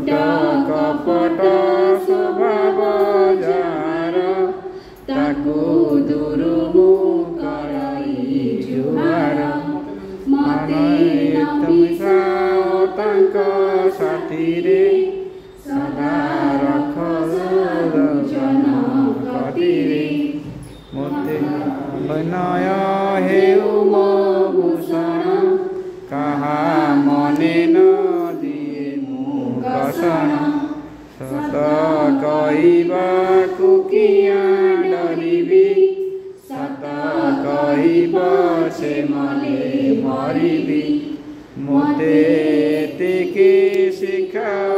कपट स्वभाव जार ताकू दूरु मु कराई जुहार मन तुम साथी रे सदा रख जन कतिरे मते विनय हेउ मो भूषण कहा मने न दिए मु कषण सत कहबाकु किया डरिबी सत कहब से मले मरिबी मोते तिके शिखा